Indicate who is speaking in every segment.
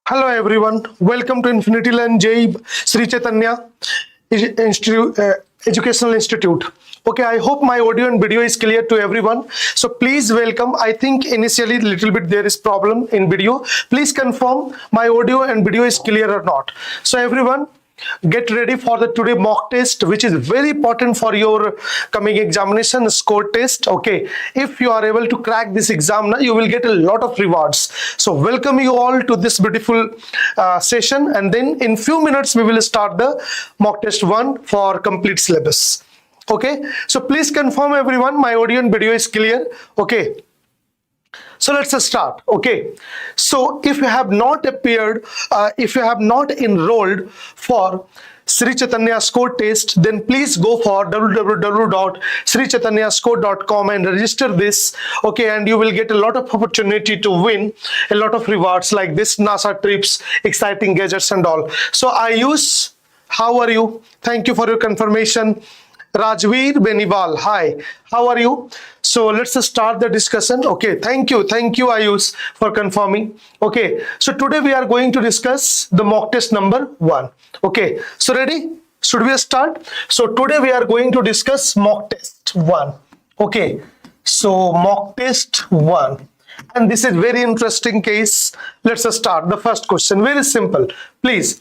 Speaker 1: Hello everyone, welcome to Infinity Learn JEE Sri Chaitanya Institute, Educational Institute. Okay, I hope my audio and video is clear to everyone. So please welcome. I think initially little bit there is problem in video. Please confirm my audio and video is clear or not. So everyone, get ready for the today mock test, which is very important for your coming examination score test. Okay, if you are able to crack this exam now, you will get a lot of rewards. So welcome you all to this beautiful session, and then in few minutes we will start the mock test 1 for complete syllabus. Okay, so please confirm everyone my audio and video is clear. Okay, so let's start. Okay, so if you have not appeared, if you have not enrolled for Sri Chaitanya score test, then please go for www.srichaitanyascore.com and register this. Okay, and you will get a lot of opportunity to win a lot of rewards like this NASA trips, exciting gadgets and all. So Ayush, how are you? Thank you for your confirmation. Rajveer Beniwal, hi, how are you? So let's start the discussion. Okay, thank you Ayush for confirming. Okay, so today we are going to discuss the mock test number 1. Okay, so ready? Should we start? So today we are going to discuss mock test 1. Okay, so mock test 1. And this is very interesting case. Let's start. The first question, very simple. Please,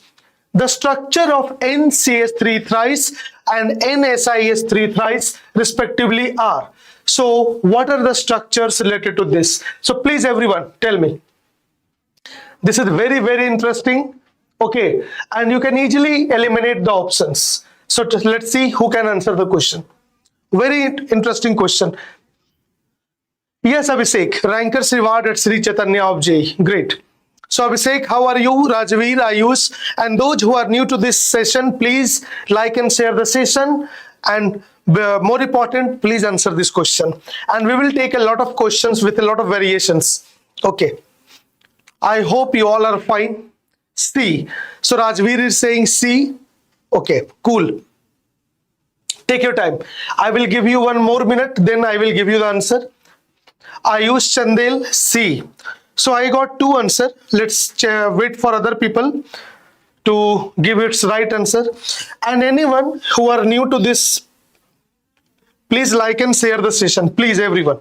Speaker 1: the structure of NCS3 thrice and NSIS3 thrice respectively are. So what are the structures related to this? So please everyone tell me. This is very, very interesting. Okay, and you can easily eliminate the options. So let's see who can answer the question. Very interesting question. Yes, Abhishek, rankers reward at Sri Chaitanya of JEE. Great. So Abhishek, how are you? Rajveer, Ayush, and those who are new to this session, please like and share the session, and more important, please answer this question. And we will take a lot of questions with a lot of variations. Okay, I hope you all are fine. C. So Rajveer is saying C. Okay, cool. Take your time. I will give you 1 more minute, then I will give you the answer. Ayush Chandel, C. So I got 2 answers. Let's wait for other people to give its right answer. And anyone who are new to this, please like and share the session. Please, everyone.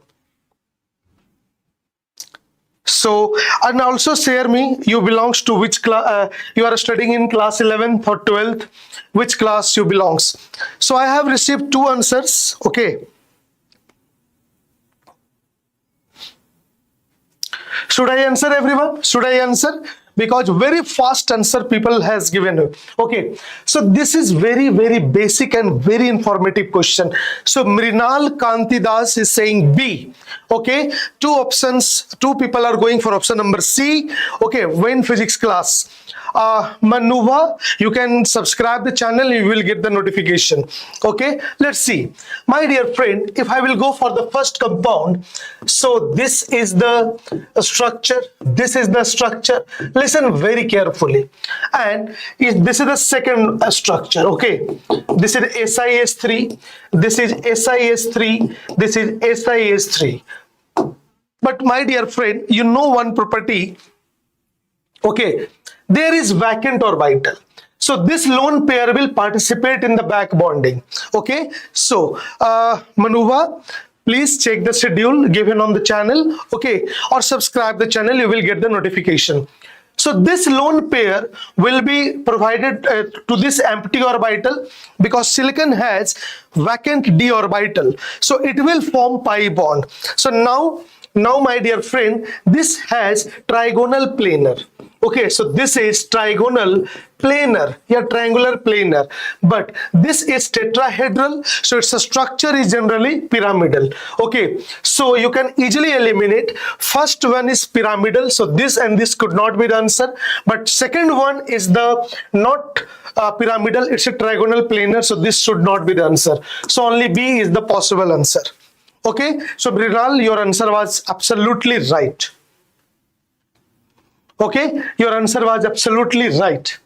Speaker 1: So, and also share me, you belongs to which class, you are studying in class 11th or 12th, which class you belongs. So I have received 2 answers. Okay. Should I answer everyone? Should I answer? Because very fast answer people has given. Okay, so this is very, very basic and very informative question. So Mrinal Kantidas is saying B. Okay, 2 options, 2 people are going for option number C. Okay, when physics class. Manuva, you can subscribe the channel, you will get the notification. Okay, let's see. My dear friend, if I will go for the first compound, so this is the structure, this is the structure. Listen very carefully. And this is the second structure. Okay, this is SIS3, this is SIS3, this is SIS3. But my dear friend, you know one property. Okay, there is vacant orbital. So this lone pair will participate in the back bonding. Okay, so Manuva, please check the schedule given on the channel. Okay, or subscribe the channel, you will get the notification. So this lone pair will be provided to this empty orbital because silicon has vacant d orbital. So it will form pi bond. So now my dear friend, this has trigonal planar. Okay, so this is trigonal planar, yeah, triangular planar, but this is tetrahedral, so its structure is generally pyramidal. Okay, so you can easily eliminate. First one is pyramidal, so this and this could not be the answer, but second one is the not pyramidal, it's a trigonal planar, so this should not be the answer. So only B is the possible answer. Okay, so Brinal, your answer was absolutely right. Okay, your answer was absolutely right.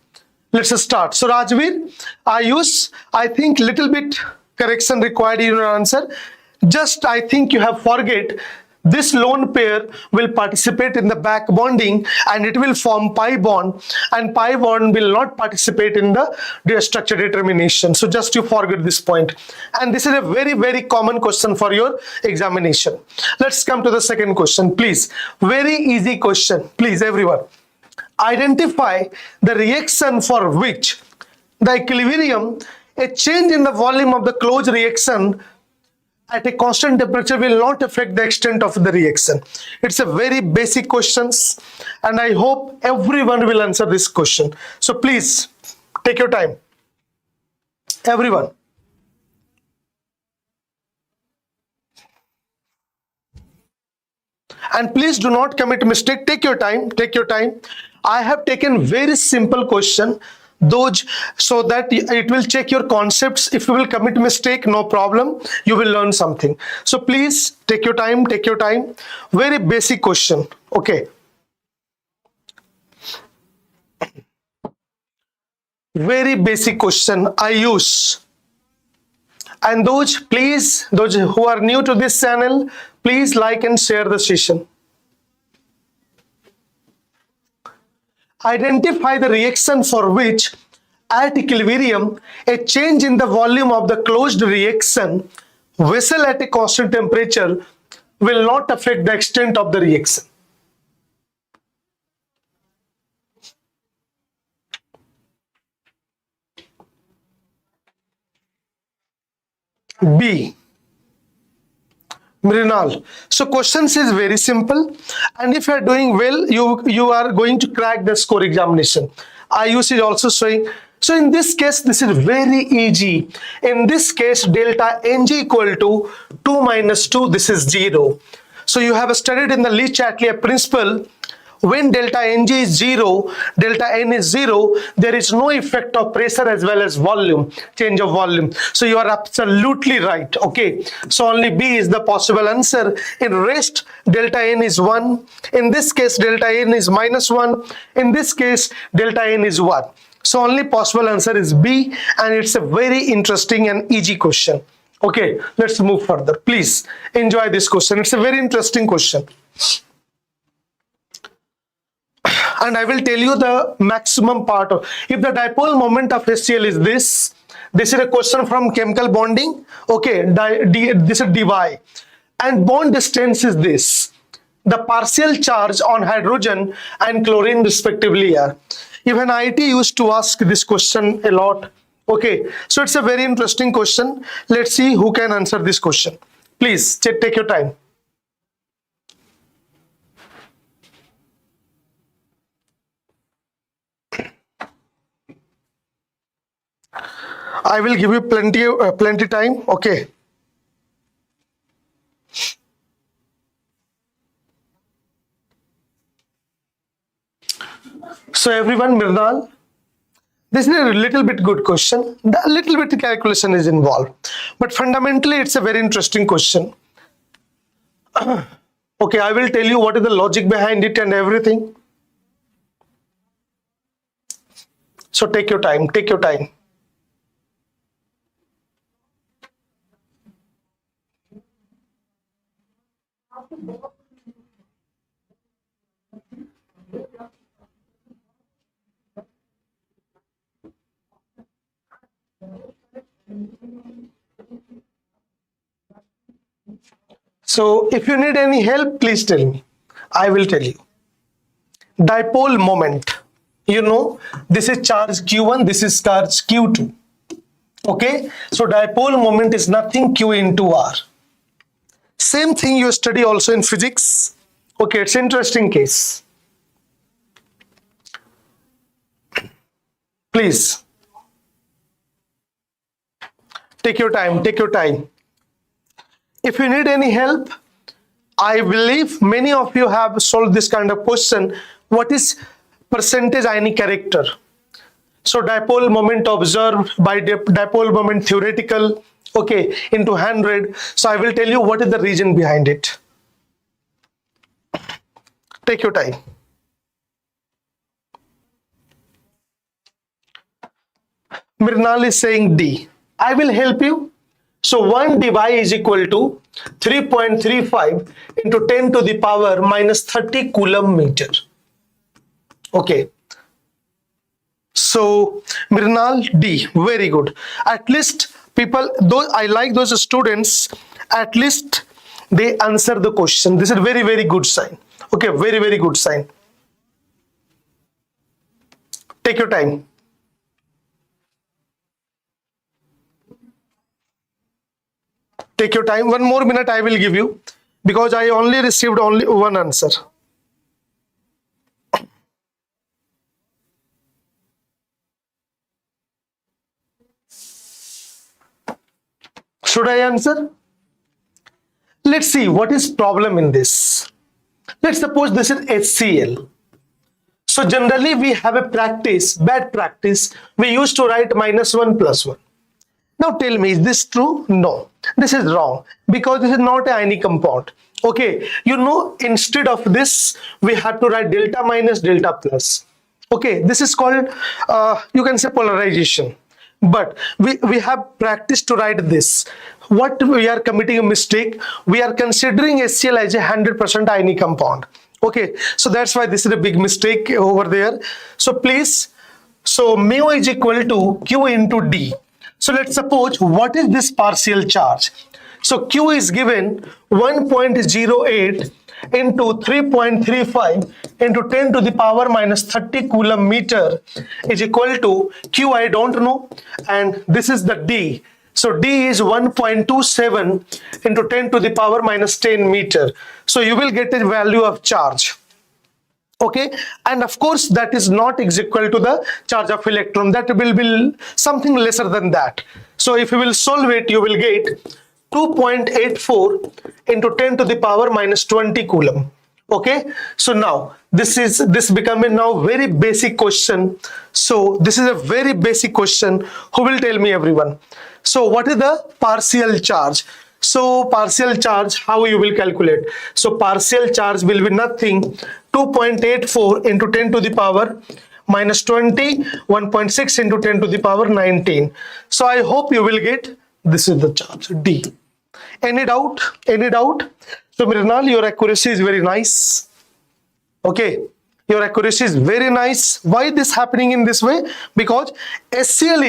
Speaker 1: Let's start. So Rajveer, Ayush, I think little bit correction required in your answer. Just I think you have forget this lone pair will participate in the back bonding and it will form pi bond, and pi bond will not participate in the structure determination. So just you forget this point. And this is a very, very common question for your examination. Let's come to the second question, please. Very easy question, please everyone. Identify the reaction for which the equilibrium, a change in the volume of the closed reaction at a constant temperature will not affect the extent of the reaction. It's a very basic questions, and I hope everyone will answer this question. So please take your time, everyone. And please do not commit mistake. Take your time, take your time. I have taken very simple question, those so that it will check your concepts. If you will commit mistake, no problem, you will learn something. So please take your time, take your time. Very basic question. Okay, very basic question I use. And those, please, those who are new to this channel, please like and share the session. Identify the reaction for which at equilibrium a change in the volume of the closed reaction vessel at a constant temperature will not affect the extent of the reaction. B. Mrinal. So questions is very simple, and if you are doing well, you are going to crack the score examination. IUC is also showing. So in this case, this is very easy. In this case, delta Ng equal to 2 minus 2. This is 0. So you have studied in the Lee-Chatelier principle. When delta Ng is 0, delta N is 0, there is no effect of pressure as well as volume, change of volume. So you are absolutely right. Okay, so only B is the possible answer. In rest, delta N is 1. In this case, delta N is minus 1. In this case, delta N is 1. So only possible answer is B, and it's a very interesting and easy question. Okay, let's move further. Please enjoy this question. It's a very interesting question. And I will tell you the maximum part of, if the dipole moment of HCl is this is a question from chemical bonding. Okay, this is dy, and bond distance is this. The partial charge on hydrogen and chlorine respectively are. Even IT used to ask this question a lot. Okay, so it's a very interesting question. Let's see who can answer this question. Please take your time. I will give you plenty time. Okay. So everyone, Mrinal, this is a little bit good question. A little bit calculation is involved, but fundamentally it's a very interesting question. Okay, I will tell you what is the logic behind it and everything. So take your time, take your time. So if you need any help, please tell me. I will tell you. Dipole moment. You know, this is charge Q1, this is charge Q2. Okay, so dipole moment is nothing Q into R. Same thing you study also in physics. Okay, it's an interesting case. Please take your time, take your time. If you need any help, I believe many of you have solved this kind of question. What is percentage ionic character? So dipole moment observed by dipole moment theoretical, okay, into 100. So I will tell you what is the reason behind it. Take your time. Mrinal is saying D. I will help you. So 1 dy is equal to 3.35 into 10 to the power minus 30 coulomb meter. Okay. So Mrinal, D, very good. At least people, though I like those students, at least they answer the question. This is very, very good sign. Okay, very, very good sign. Take your time. Take your time. 1 more minute I will give you, because I only received only one answer. Should I answer? Let's see what is problem in this. Let's suppose this is HCl. So generally we have a practice, bad practice. We used to write -1 + 1. Now tell me, is this true? No, this is wrong, because this is not an ionic compound. Okay, you know, instead of this, we have to write delta minus delta plus. Okay, this is called, you can say, polarization. But we have practiced to write this. What we are committing a mistake, we are considering HCl as a 100% ionic compound. Okay, so that's why this is a big mistake over there. So please, so mu is equal to Q into D. So let's suppose, what is this partial charge? So Q is given 1.08 into 3.35 into 10 to the power minus 30 coulomb meter is equal to Q, I don't know, and this is the D. So D is 1.27 into 10 to the power minus 10 meter. So you will get a value of charge. Okay, and of course that is not equal to the charge of electron. That will be something lesser than that. So if you will solve it, you will get 2.84 into 10 to the power minus 20 coulomb. Okay, so now this becoming now very basic question. So this is a very basic question. Who will tell me, everyone? So what is the partial charge? So partial charge, how you will calculate? So partial charge will be nothing, 2.84 into 10 to the power minus 20, 1.6 into 10 to the power 19. So I hope you will get, this is the charge, D. Any doubt? Any doubt? So Mrinal, your accuracy is very nice. Okay, your accuracy is very nice. Why this happening in this way? Because HCl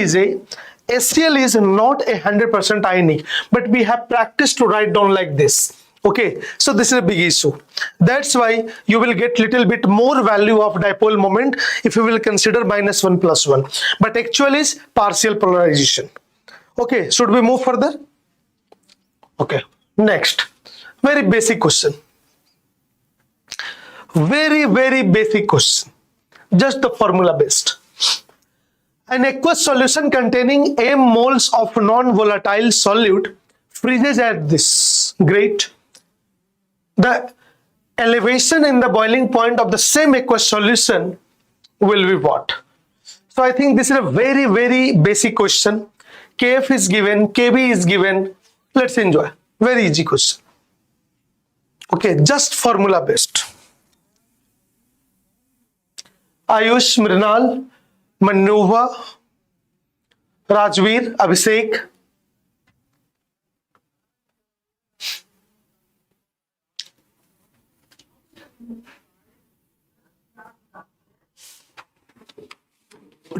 Speaker 1: is not 100% ionic, but we have practiced to write down like this. Okay, so this is a big issue. That's why you will get little bit more value of dipole moment if you will consider -1 + 1. But actually is partial polarization. Okay, should we move further? Okay, next, very basic question. Very, very basic question. Just the formula based. An aqueous solution containing m moles of non-volatile solute freezes at this. Great. The elevation in the boiling point of the same aqueous solution will be what? So I think this is a very, very basic question. Kf is given, Kb is given. Let's enjoy. Very easy question. Okay, just formula based. Ayush, Mrinal, Manuva, Rajveer, Abhishek.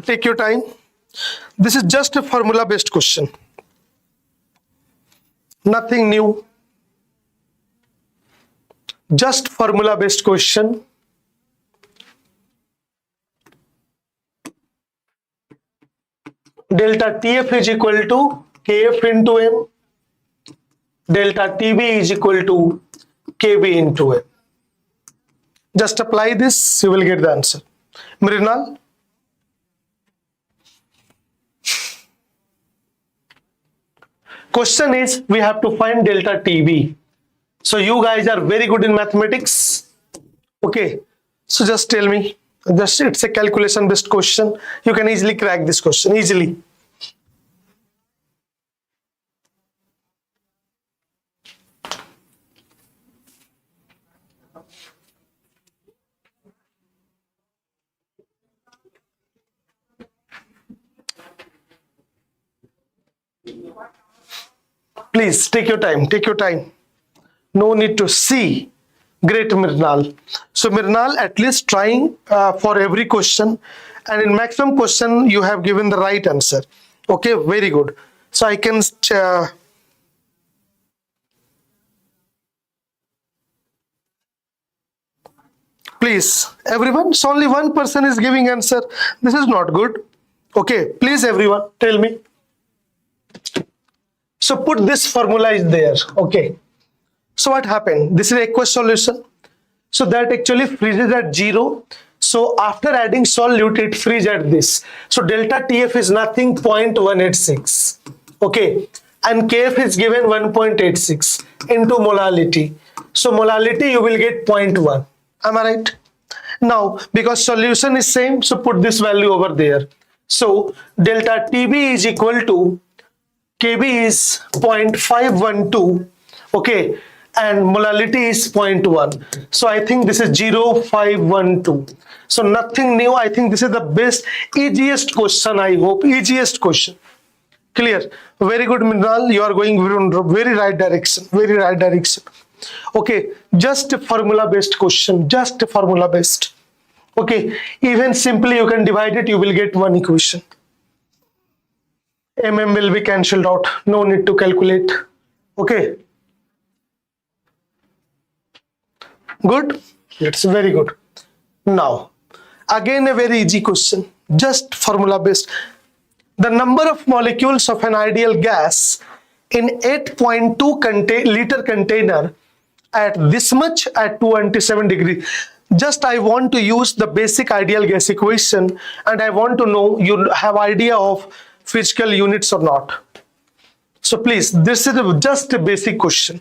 Speaker 1: Take your time. This is just a formula based question. Nothing new. Just formula based question. Delta TF is equal to KF into M. Delta TB is equal to KB into M. Just apply this, you will get the answer. Mrinal? Question is, we have to find delta TB. So you guys are very good in mathematics. Okay, so just tell me. Just, it's a calculation based question. You can easily crack this question, easily. Please take your time. Take your time. No need to see. Great, Mirnal. So Mirnal, at least trying for every question, and in maximum question you have given the right answer. Okay, very good. So I can please everyone. So only one person is giving answer. This is not good. Okay, please everyone tell me. So put this formula is there. Okay. So what happened? This is aqueous solution. So that actually freezes at 0. So after adding solute, it freezes at this. So delta TF is nothing 0.186. Okay. And KF is given 1.86 into molality. So molality you will get 0.1. Am I right? Now, because solution is same, so put this value over there. So delta TB is equal to KB is 0.512. Okay. And molality is 0.1. So I think this is 0.512. So nothing new. I think this is the best, easiest question. I hope easiest question. Clear? Very good, Minral. You are going very right direction. Very right direction. Okay, just a formula based question. Just a formula based. Okay, even simply you can divide it. You will get one equation. MM will be cancelled out. No need to calculate. Okay. Good? It's very good. Now, again a very easy question, just formula based. The number of molecules of an ideal gas in 8.2 liter container at this much at 297 degrees. Just I want to use the basic ideal gas equation, and I want to know you have idea of physical units or not. So please, this is just a basic question.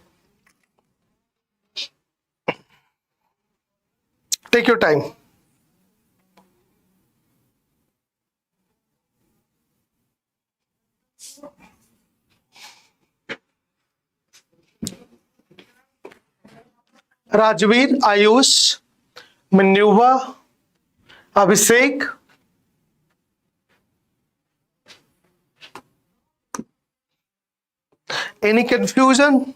Speaker 1: Take your time. Rajveer, Ayush, Manuva, Abhishek. Any confusion?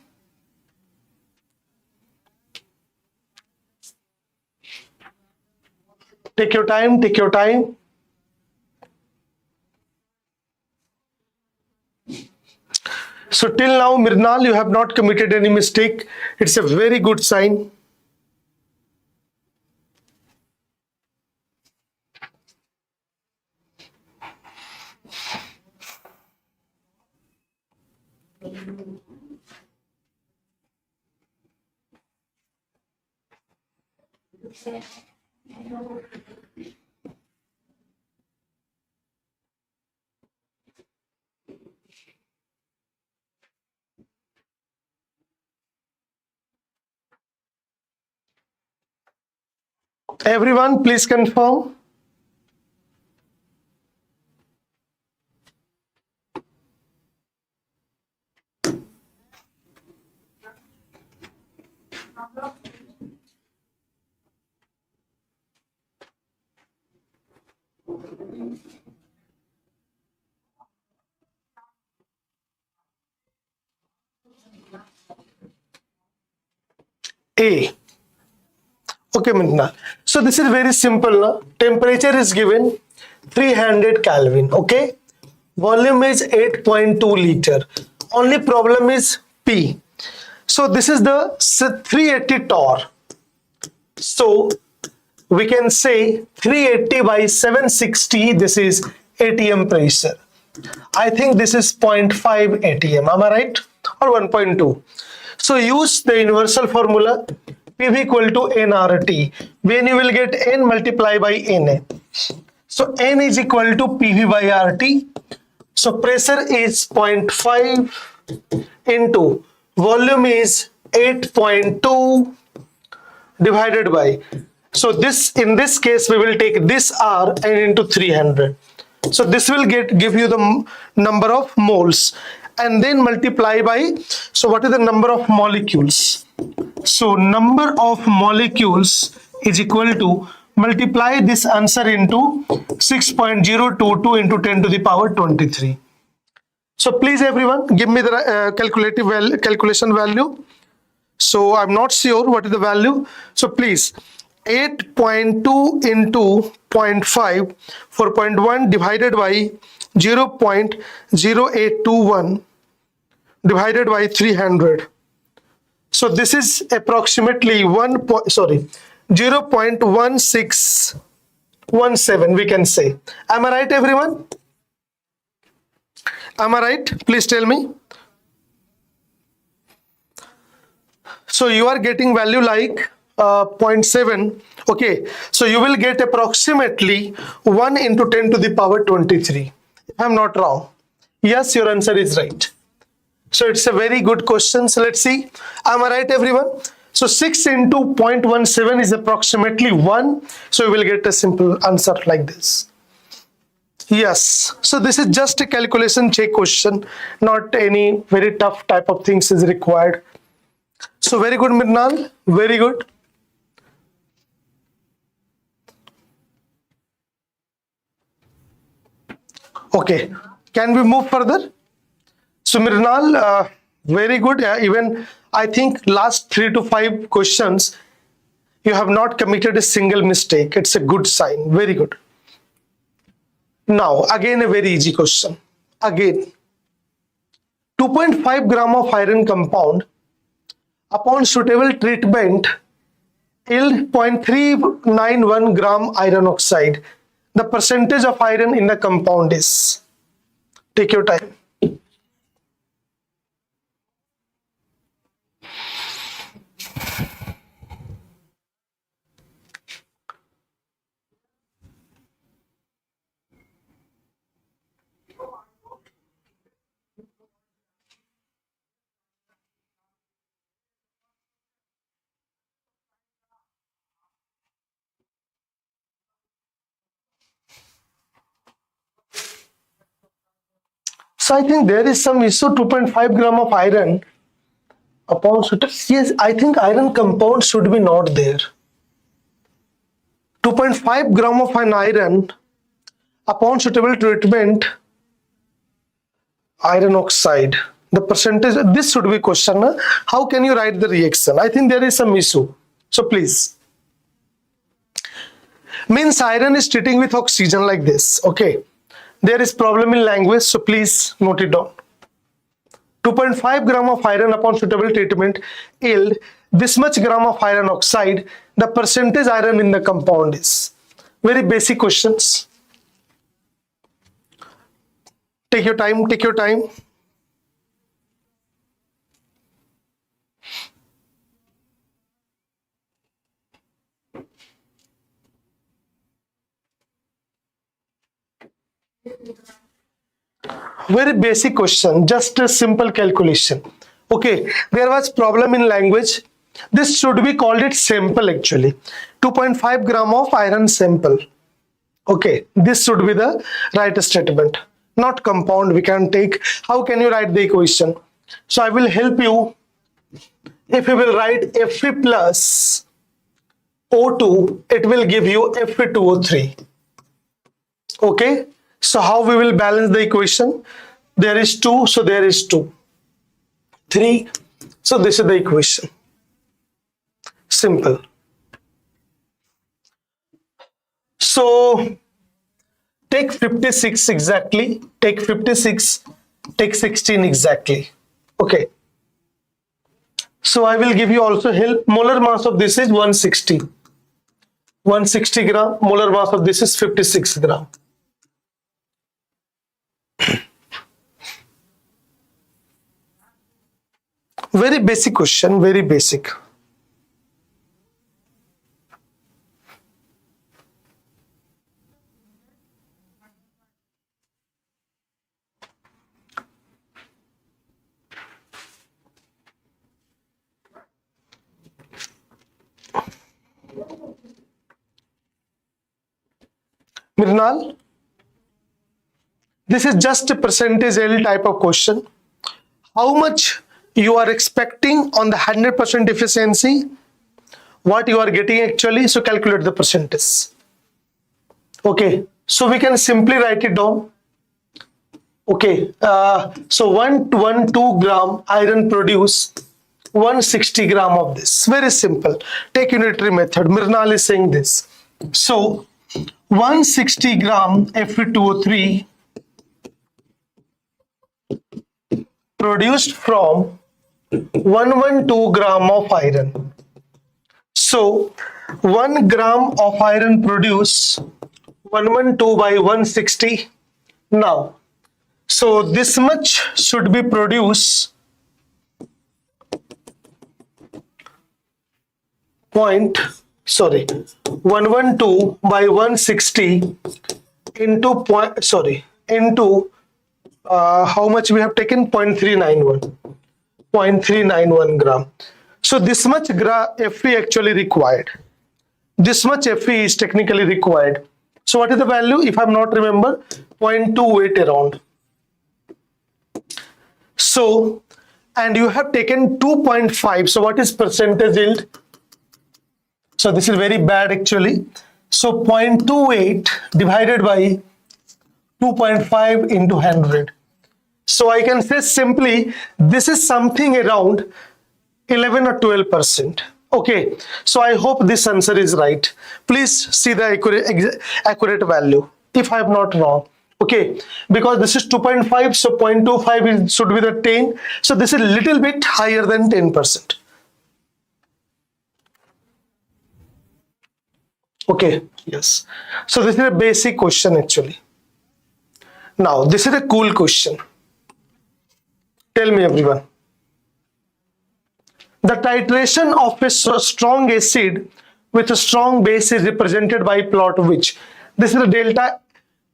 Speaker 1: Take your time, take your time. So till now, Mirnal, you have not committed any mistake. It's a very good sign. Everyone, please confirm. A. Okay, Mithna. So this is very simple. No? Temperature is given 300 Kelvin. Okay. Volume is 8.2 liter. Only problem is P. So this is the 380 torr. So we can say 380 by 760. This is ATM pressure. I think this is 0.5 ATM. Am I right? Or 1.2. So use the universal formula. PV equal to nRT, when you will get N multiply by Na. So N is equal to PV by RT. So pressure is 0.5 into volume is 8.2 divided by. So this, in this case, we will take this R and into 300. So this will give you the number of moles, and then multiply by. So what is the number of molecules? So number of molecules is equal to, multiply this answer into 6.022 into 10 to the power 23. So please everyone give me the calculation value. So I'm not sure what is the value. So please 8.2 into 0.5, 4.1 divided by 0.0821 divided by 300. So this is approximately 0.1617 we can say. Am I right everyone? Am I right? Please tell me. So you are getting value like 0.7. Okay, so you will get approximately 1 into 10 to the power 23. If I'm not wrong. Yes, your answer is right. So it's a very good question. So let's see. Am I right everyone? So 6 into 0.17 is approximately 1. So you will get a simple answer like this. Yes. So this is just a calculation check question. Not any very tough type of things is required. So very good, Mirnal. Very good. Okay. Can we move further? So Mirnal, very good. Even I think last 3 to 5 questions, you have not committed a single mistake. It's a good sign. Very good. Now, again, a very easy question. Again, 2.5 gram of iron compound upon suitable treatment yield 0.391 gram iron oxide. The percentage of iron in the compound is. Take your time. So I think there is some issue. 2.5 gram of iron upon suitable. Yes, I think iron compound should be not there. 2.5 gram of an iron upon suitable treatment iron oxide. The percentage. This should be question. How can you write the reaction? I think there is some issue. So please. Means iron is treating with oxygen like this. Okay. There is problem in language, so please note it down. 2.5 gram of iron upon suitable treatment yield this much gram of iron oxide. The percentage iron in the compound is. Very basic questions. Take your time, take your time. Very basic question, just a simple calculation. Okay, there was problem in language. This should be called it sample actually. 2.5 gram of iron sample. Okay, this should be the right statement. Not compound we can take. How can you write the equation? So I will help you. If you will write Fe plus O2, it will give you Fe2O3. Okay. So how we will balance the equation? There is 2, so there is 2. 3, so this is the equation. Simple. So take 56 exactly, take 56, take 16 exactly. Okay. So I will give you also help. Molar mass of this is 160. 160 gram. Molar mass of this is 56 gram. Very basic question, very basic. Mirnal, this is just a percentage L type of question. How much you are expecting on the 100% efficiency, what you are getting actually, so calculate the percentage. Okay, so we can simply write it down. Okay, so 112 gram iron produce 160 gram of this. Very simple. Take unitary method. Mrinal is saying this. So 160 gram Fe2O3 produced from 112 gram of iron. So 1 gram of iron produce 112 by 160. Now, so this much should be produced point, sorry, 112 by 160 into point, sorry, into how much we have taken, 0.391 gram. So this much Fe actually required. This much Fe is technically required. So what is the value? If I'm not remember, 0.28 around. So, and you have taken 2.5. So what is percentage yield? So this is very bad actually. So 0.28 divided by 2.5 into 100. So I can say simply, this is something around 11 or 12%. Okay, so I hope this answer is right. Please see the accurate value if I am not wrong. Okay, because this is 2.5, so 0.25 should be the 10. So this is a little bit higher than 10%. Okay, yes. So this is a basic question actually. Now, this is a cool question. Tell me everyone. The titration of a strong acid with a strong base is represented by plot which? This is a delta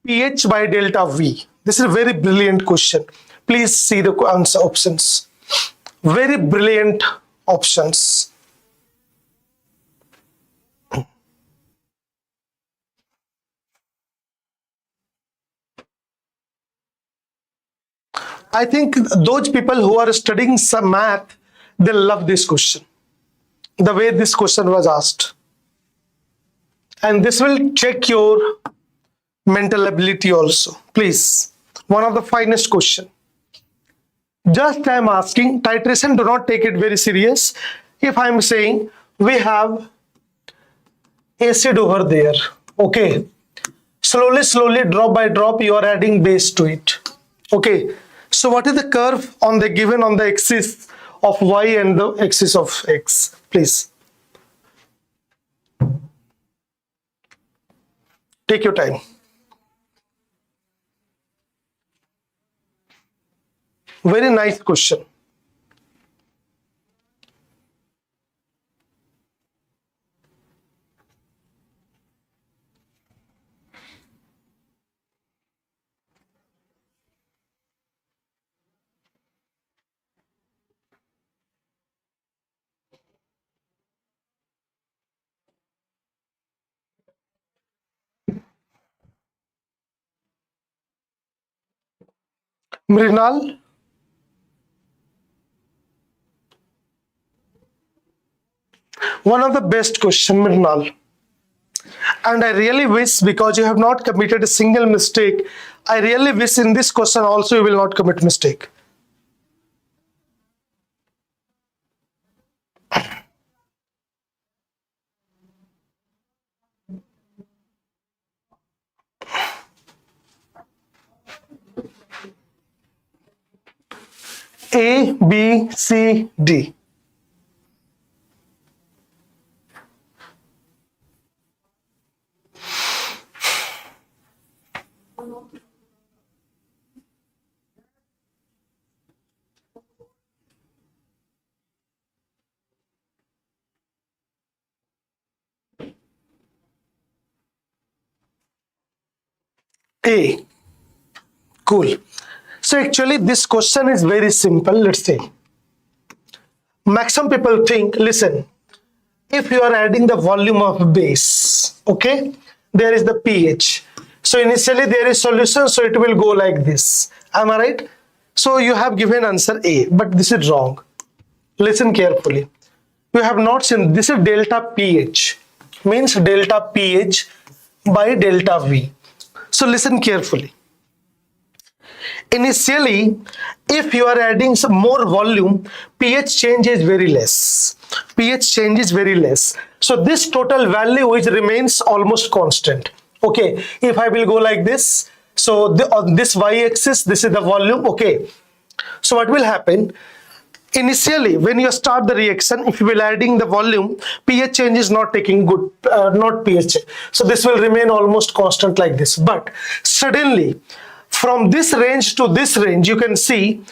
Speaker 1: pH by delta V. This is a very brilliant question. Please see the answer options. Very brilliant options. I think those people who are studying some math, they love this question. The way this question was asked. And this will check your mental ability also. Please, one of the finest question. Just I am asking, titration, do not take it very serious. If I am saying we have acid over there, okay, slowly drop by drop you are adding base to it. Okay, so what is the curve on the given on the axis of y and the axis of x? Please take your time. Very nice question. Mrinal, one of the best question, Mrinal. And I really wish, because you have not committed a single mistake, I really wish in this question also you will not commit mistake. A, B, C, D. A. Cool. So actually this question is very simple. Let's say maximum people think, listen, if you are adding the volume of base, okay, there is the pH. So initially there is solution, so it will go like this. Am I right? So you have given answer A, but this is wrong. Listen carefully. You have not seen, this is delta pH, means delta pH by delta V. So listen carefully. Initially, if you are adding some more volume, pH change is very less. pH change is very less. So this total value which remains almost constant. Okay, if I will go like this, so on this y-axis, this is the volume. Okay, so what will happen? Initially, when you start the reaction, if you will adding the volume, pH change is not taking good, not pH change. So this will remain almost constant like this. But suddenly, from this range to this range, you can see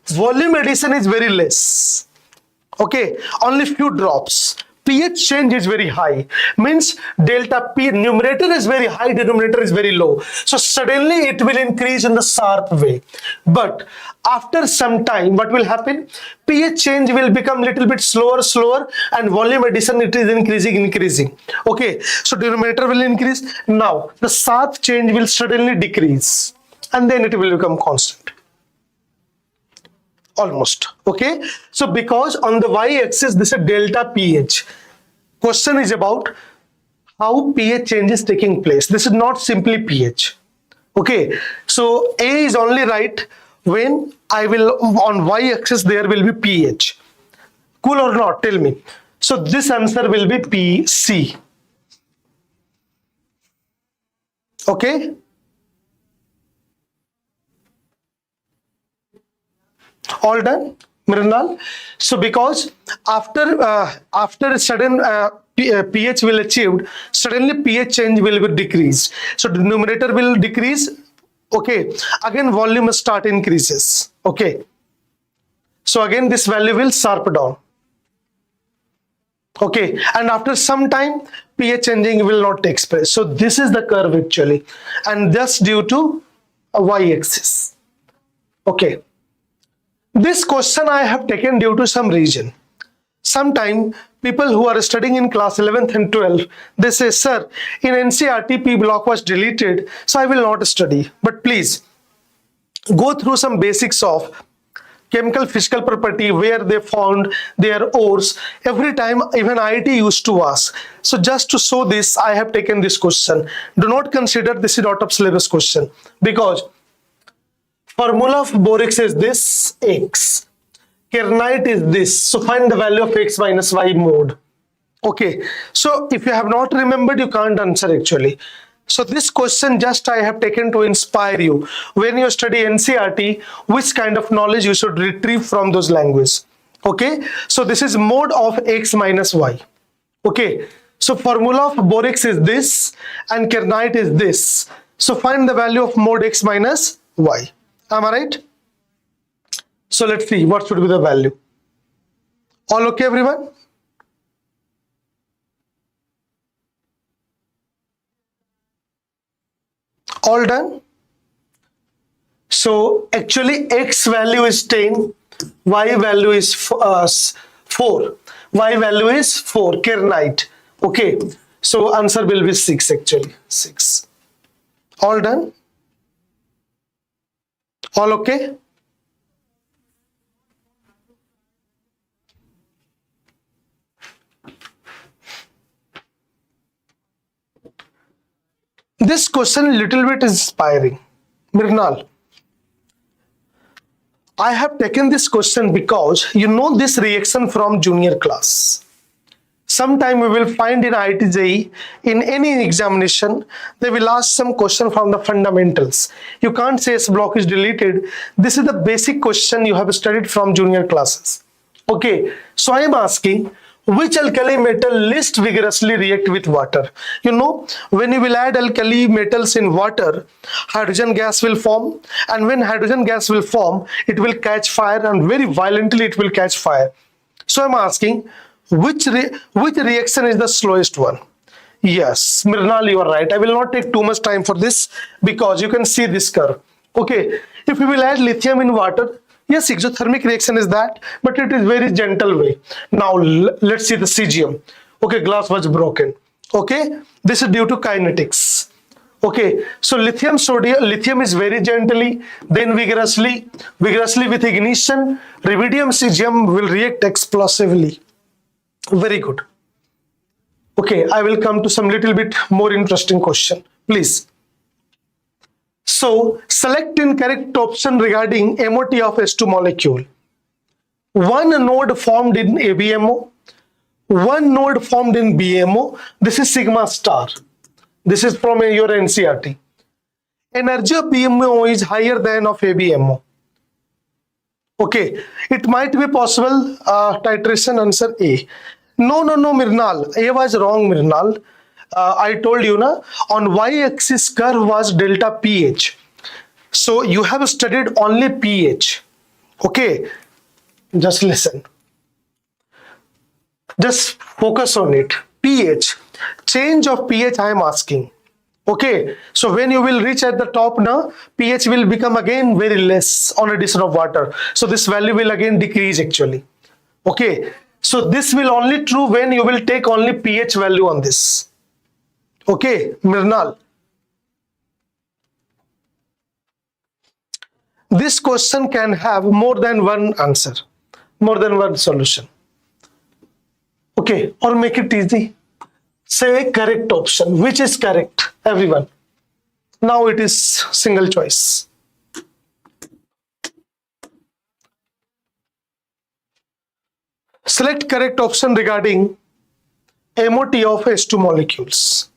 Speaker 1: volume addition is very less. Okay, only few drops. pH change is very high, means delta P, numerator is very high, denominator is very low. So suddenly it will increase in the sharp way. But after some time, what will happen? pH change will become little bit slower, and volume addition, it is increasing. Okay, so denominator will increase. Now the sharp change will suddenly decrease, and then it will become constant. Almost. Okay, so because on the y-axis this is delta pH. Question is about how pH change is taking place. This is not simply pH. Okay, so A is only right when I will on y-axis there will be pH. Cool or not? Tell me. So this answer will be PC. Okay. All done, Mrinal? So because after sudden pH will achieved, suddenly pH change will be decreased. So denominator will decrease. Okay, again volume start increases. Okay, so again this value will sharp down. Okay, and after some time pH changing will not take place. So this is the curve actually, and that's due to a y-axis. Okay. This question I have taken due to some reason. Sometime people who are studying in class 11th and 12th, they say, sir, in NCERT P block was deleted, so I will not study. But please go through some basics of chemical physical property, where they found their ores. Every time even IIT used to ask. So just to show this, I have taken this question. Do not consider this is out of syllabus question, because formula of borax is this, X. Kernite is this. So find the value of X minus Y mode. Okay. So if you have not remembered, you can't answer actually. So this question just I have taken to inspire you. When you study NCERT, which kind of knowledge you should retrieve from those languages. Okay. So this is mode of X minus Y. Okay. So formula of borax is this and kernite is this. So find the value of mode X minus Y. Am I right? So let's see what should be the value. All okay, everyone? All done? So actually X value is 10, Y value is 4. Y value is 4, kernite. Okay. So answer will be 6 actually. 6. All done? All okay? This question little bit inspiring. Mrinal, I have taken this question because you know this reaction from junior class. Sometime we will find in IIT JEE, in any examination, they will ask some question from the fundamentals. You can't say S block is deleted. This is the basic question you have studied from junior classes. Okay, so I am asking, which alkali metal least vigorously react with water? You know, when you will add alkali metals in water, hydrogen gas will form, and when hydrogen gas will form, it will catch fire, and very violently it will catch fire. So I'm asking, which reaction is the slowest one? Yes, Mrinal, you are right. I will not take too much time for this because you can see this curve. Okay, if we will add lithium in water, yes, exothermic reaction is that, but it is very gentle way. Now let's see the CGM. Okay, glass was broken. Okay, this is due to kinetics. Okay, so lithium is very gently, then vigorously with ignition. Rubidium CGM will react explosively. Very good. Okay, I will come to some little bit more interesting question, please. So select incorrect option regarding MOT of S2 molecule. One node formed in ABMO, one node formed in BMO. This is sigma star. This is from your NCRT. Energy of BMO is higher than of ABMO. Okay, it might be possible. Titration answer A. No, Mirnal. A was wrong, Mirnal. I told you na, on y-axis curve was delta pH. So you have studied only pH. Okay, just listen. Just focus on it. pH. Change of pH I am asking. Okay, so when you will reach at the top now, pH will become again very less on addition of water. So this value will again decrease actually. Okay, so this will only true when you will take only pH value on this. Okay, Mirnal. This question can have more than one answer, more than one solution. Okay, or make it easy. Say correct option. Which is correct, everyone? Now it is single choice. Select correct option regarding MOT of S2 molecules.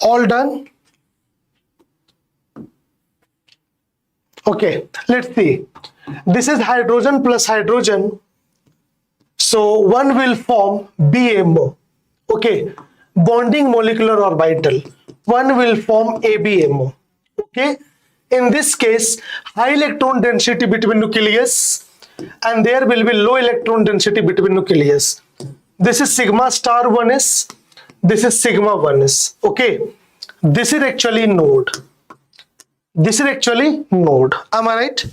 Speaker 1: All done? Okay, let's see. This is hydrogen plus hydrogen. So one will form BMO. Okay, bonding molecular orbital. One will form ABMO. Okay, in this case, high electron density between nucleus and there will be low electron density between nucleus. This is sigma star 1s. This is sigma 1s. Okay, this is actually node. This is actually node. Am I right?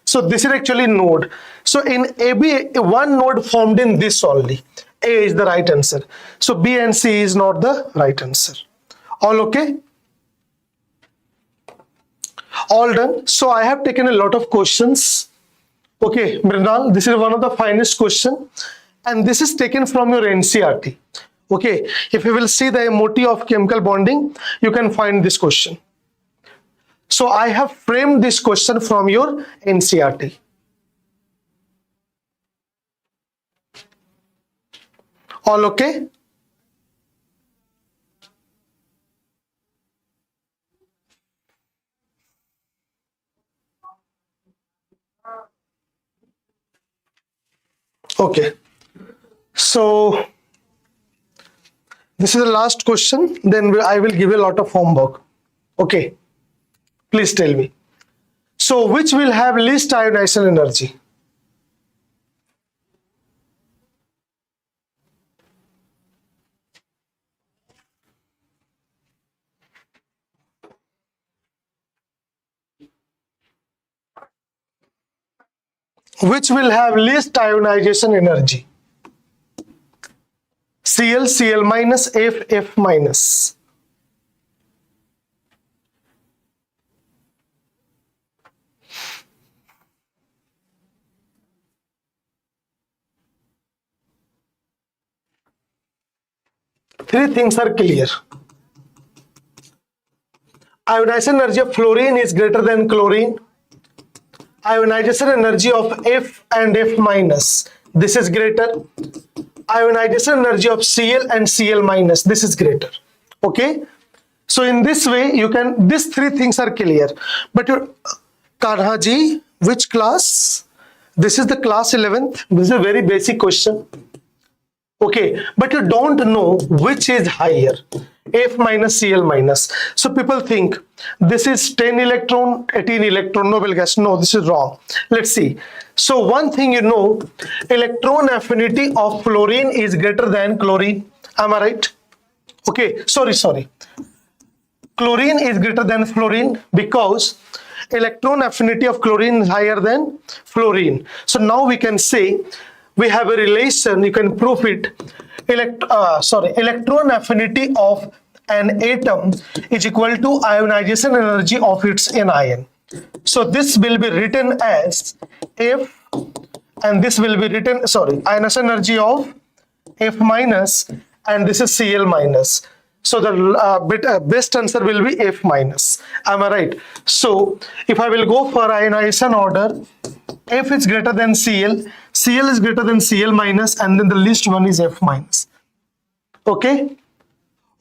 Speaker 1: So this is actually node. So in AB, one node formed in this only. A is the right answer. So B and C is not the right answer. All okay? All done. So I have taken a lot of questions. Okay, Mrinal, this is one of the finest question. And this is taken from your NCRT. Okay, if you will see the MOT of chemical bonding, you can find this question. So I have framed this question from your NCRT. All okay? Okay. So this is the last question. Then I will give you a lot of homework. Okay. Please tell me. So which will have least ionization energy? Which will have least ionization energy? Cl, Cl minus, F, F minus. Three things are clear. Ionization energy of fluorine is greater than chlorine. Ionization energy of F and F minus, this is greater. Ionization energy of Cl and Cl minus, this is greater. Okay, so in this way you can, these three things are clear. But your Kanhaji, which class? This is the class 11th. This is a very basic question. Okay, but you don't know which is higher, F minus Cl minus. So people think this is 10 electron, 18 electron, noble gas. No, this is wrong. Let's see. So one thing you know, electron affinity of fluorine is greater than chlorine. Am I right? Okay, sorry. Chlorine is greater than fluorine because electron affinity of chlorine is higher than fluorine. So now we can say we have a relation, you can prove it. Electron affinity of an atom is equal to ionization energy of its anion. So this will be written as F, and this will be written, ionization energy of F minus, and this is Cl minus. So the best answer will be F minus. Am I right? So if I will go for ionization order, F is greater than Cl, Cl is greater than Cl minus, and then the least one is F minus. Okay?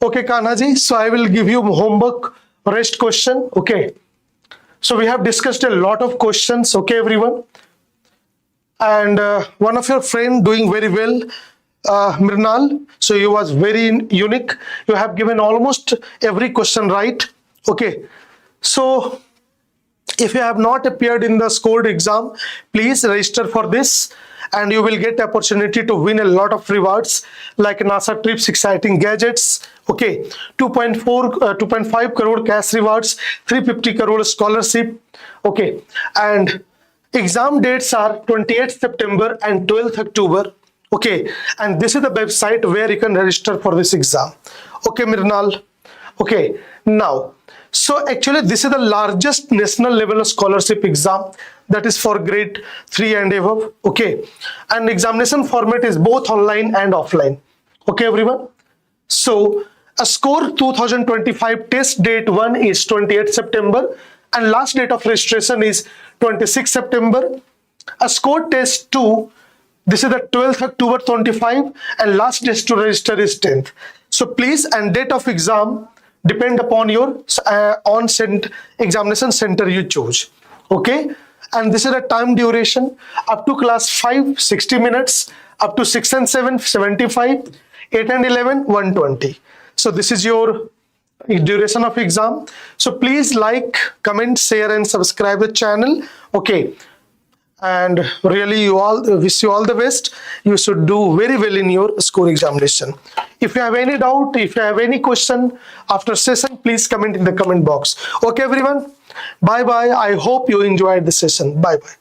Speaker 1: Okay, Kanaji. So I will give you homework rest question. Okay. So we have discussed a lot of questions. Okay, everyone. And one of your friend doing very well, Mrinal. So you was very unique. You have given almost every question right. Okay. So if you have not appeared in the scored exam, please register for this, and you will get opportunity to win a lot of rewards like NASA trips, exciting gadgets. Okay, 2.5 crore cash rewards, 350 crore scholarship. Okay, and exam dates are 28th September and 12th October. Okay, and this is the website where you can register for this exam. Okay, Mirnal. Okay, now, so actually this is the largest national level scholarship exam, that is for grade 3 and above. Okay, and examination format is both online and offline. Okay, everyone. So a score 2025 test date 1 is 28th September and last date of registration is 26th September. A score test 2, this is the 12th October 25 and last date to register is 10th. So please, and date of exam depend upon your examination center you choose. Okay, and this is a time duration up to class 5 60 minutes, up to 6 and 7 75, 8 and 11 120. So this is your duration of exam. So please like, comment, share and subscribe the channel. Okay, and really you all wish you all the best. You should do very well in your score examination. If you have any doubt, if you have any question after session, please comment in the comment box. Okay, everyone. Bye bye. I hope you enjoyed the session. Bye bye.